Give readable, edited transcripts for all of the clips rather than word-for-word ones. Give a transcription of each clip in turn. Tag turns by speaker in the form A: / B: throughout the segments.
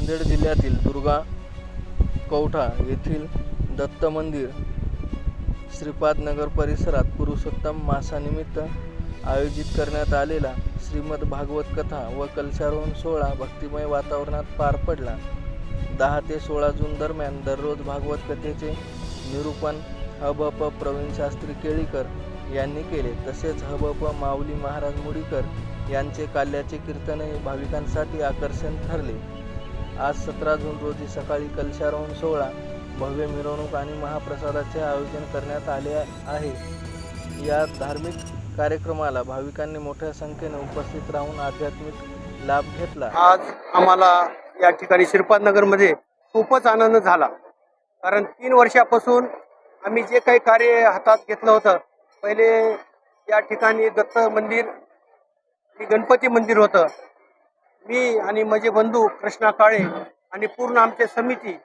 A: नांदेड जिल्ह्यातील दुर्गा कौठा येथील दत्त मंदिर श्रीपाद नगर परिसरात पुरुषोत्तम मासानिमित्त आयोजित करण्यात आलेला श्रीमद भागवत कथा व कलशारोहण सोहळा भक्तिमय वातावरणात पार पडला। 10 ते 16 जून दरम्यान दररोज भागवत कथेचे निरूपण हबप प्रवीण शास्त्री केळीकर यांनी केले। तसेच हबप माऊली महाराज मुडीकर यांचे काल्याचे कीर्तन हे भाविकांसाठी आकर्षण ठरले। आज 17 जून रोजी सकाळी कलशारोहण सोहळा, भव्य मिरवणूक आणि महाप्रसादाचे आयोजन करण्यात आले आहे। या धार्मिक कार्यक्रमाला भाविकांनी मोठ्या संख्येने उपस्थित राहून आध्यात्मिक लाभ घेतला।
B: आज आम्हाला या ठिकाणी श्रीपाद नगरमध्ये खूपच आनंद झाला, कारण 3 वर्षापासून आम्ही जे काही कार्य हातात घेतलं होतं, पहिले या ठिकाणी दत्त मंदिर आणि गणपती मंदिर होतं। मी आणि माझे बंधू कृष्णा काळे आणि पूर्ण आमची समिती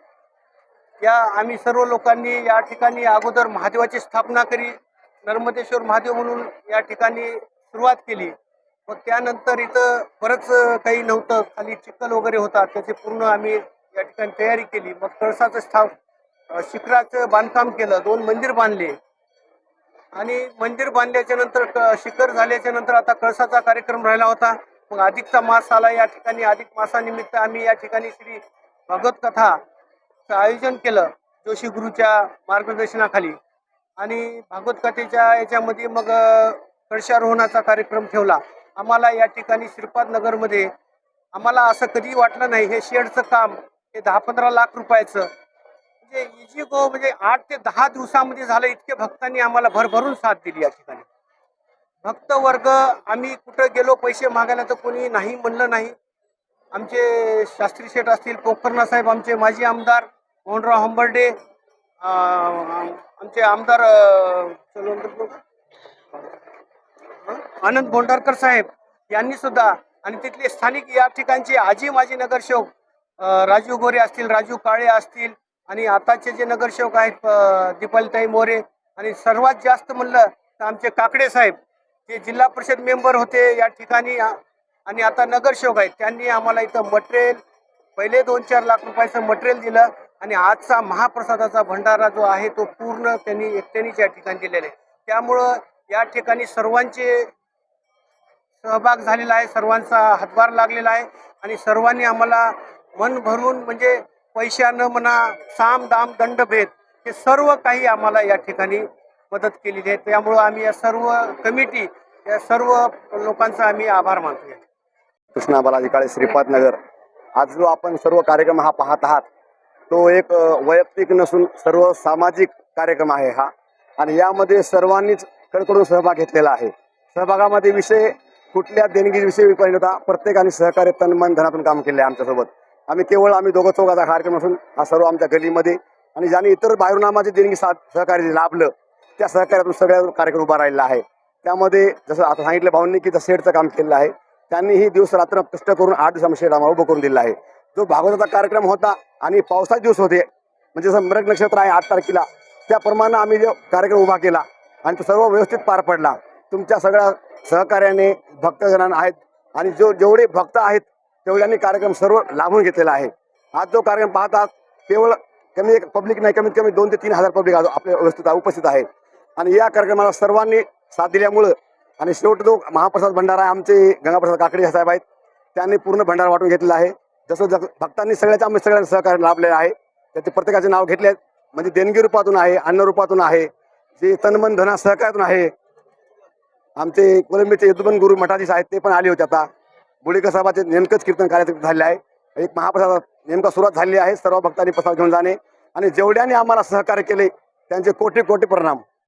B: या आम्ही सर्व लोकांनी या ठिकाणी अगोदर महादेवाची स्थापना करी, नर्मदेश्वर महादेव म्हणून या ठिकाणी सुरुवात केली। मग त्यानंतर इथं बरंच काही नव्हतं, खाली चिखल वगैरे होता, त्याची पूर्ण आम्ही या ठिकाणी तयारी केली। मग कळसाचं शिखराचं बांधकाम केलं, 2 मंदिर बांधले आणि मंदिर बांधल्याच्या नंतर शिखर झाल्याच्या नंतर आता कळसाचा कार्यक्रम राहिला होता। मग अधिकचा मास आला, या ठिकाणी अधिक मासानिमित्त आम्ही या ठिकाणी श्री भागवत कथाचं आयोजन केलं जोशी गुरुच्या मार्गदर्शनाखाली। आणि भागवत कथेच्या याच्यामध्ये मग कळशारोहणाचा कार्यक्रम ठेवला। आम्हाला या ठिकाणी श्रीपाद नगरमध्ये आम्हाला असं कधी वाटलं नाही, हे शेडचं काम हे 10-15 लाख रुपयाचं म्हणजे इजी गो, म्हणजे 8 ते 10 दिवसामध्ये झालं। इतके भक्तांनी आम्हाला भरभरून साथ दिली या ठिकाणी। भक्त वर्ग आम्ही कुठं गेलो पैसे मागायला तर कोणी नाही म्हणलं नाही। आमचे शास्त्री शेठ असतील, पोखरना साहेब, आमचे माजी आमदार मोहनराव हंबर्डे, आमचे आमदार आनंद बोंडारकर साहेब यांनी सुद्धा, आणि तिथले स्थानिक या ठिकाणचे आजी माजी नगरसेवक राजू गोरे असतील, राजू काळे असतील, आणि आताचे जे नगरसेवक आहेत दीपालीताई मोरे, आणि सर्वात जास्त म्हणलं तर आमचे काकडे साहेब जे जिल्हा परिषद मेंबर होते या ठिकाणी आणि आता नगरसेवक आहेत, त्यांनी आम्हाला इथं मटेरियल पहिले 2-4 लाख रुपयाचं मटेरियल दिलं। आणि आजचा महाप्रसादाचा भंडारा जो आहे तो पूर्ण त्यांनी एकट्यानेच या ठिकाणी दिलेला आहे। त्यामुळं या ठिकाणी सर्वांचे सहभाग झालेला आहे, सर्वांचा हातभार लागलेला आहे आणि सर्वांनी आम्हाला मन भरून, म्हणजे पैशानं म्हणा, साम दाम दंडभेद हे सर्व काही आम्हाला या ठिकाणी मदत केलेली आहे। त्यामुळं आम्ही या सर्व कमिटी, या सर्व लोकांचा आम्ही आभार मानतो।
C: कृष्णा बालाजी काळे, श्रीपाद नगर। आज जो आपण सर्व कार्यक्रम हा पाहत आहात तो एक वैयक्तिक नसून सर्व सामाजिक कार्यक्रम आहे हा, आणि यामध्ये सर्वांनीच कडकडून सहभाग घेतलेला आहे। सहभागामध्ये विषय कुठल्या देणगीविषयी नव्हता, प्रत्येकाने सहकार्य तन मन धनातून काम केले आमच्यासोबत। आम्ही दोघं चौघाचा कार्यक्रम असून हा सर्व आमच्या गलीमध्ये, आणि ज्यांनी इतर बाहेरून आम्हाला देणगी सहकार्य लाभलं त्या सहकार्यातून सगळ्या कार्यक्रम उभा राहिलेला आहे। त्यामध्ये जसं आता सांगितलं भाऊंनी की शेडचं काम केलेलं आहे, त्यांनीही दिवस रात्र कष्ट करून 8 दिवसामध्ये शेड आम्हाला उभं करून दिलं आहे। जो भागवताचा कार्यक्रम होता आणि पावसाचे दिवस होते, म्हणजे जसं मृग नक्षत्र आहे 8 तारखेला, त्याप्रमाणे आम्ही जो कार्यक्रम उभा केला आणि तो सर्व व्यवस्थित पार पडला। तुमच्या सगळ्या सहकार्याने भक्तजनांना आहेत, आणि जेवढे भक्त आहेत तेवढ्यांनी कार्यक्रम सर्व लाभून घेतलेला आहे। आज जो कार्यक्रम पाहतात केवळ पब्लिक नाही, कमीत कमी 2 ते 3 हजार पब्लिक आपल्या व्यवस्थित उपस्थित आहे। आणि या कार्यक्रमाला सर्वांनी साथ दिल्यामुळं, आणि शेवट जो महाप्रसाद भंडारा आहे, आमचे गंगाप्रसाद काकडे साहेब आहेत, त्यांनी पूर्ण भंडारा वाटून घेतलेला आहे। जसं भक्तांनी आम्ही सगळ्यांना सहकार्य लाभलेलं आहे, त्याचे प्रत्येकाचे नाव घेतले आहेत, म्हणजे देणगी रूपातून आहे, अन्न रूपातून आहे, जे तनमन धना सहकार्यातून आहे। आमचे कोलंबीचे यदुबन गुरु मठाधीश आहेत, ते पण आले होते। आता बुडीकर साहेबाचे नेमकंच कीर्तन कार्यक्रम झाले आहे, एक महाप्रसाद नेमका सुरुवात झाली आहे। सर्व भक्तांनी प्रसाद घेऊन जाणे, आणि जेवढ्यांनी आम्हाला सहकार्य केले त्यांचे कोटी कोटी प्रणाम।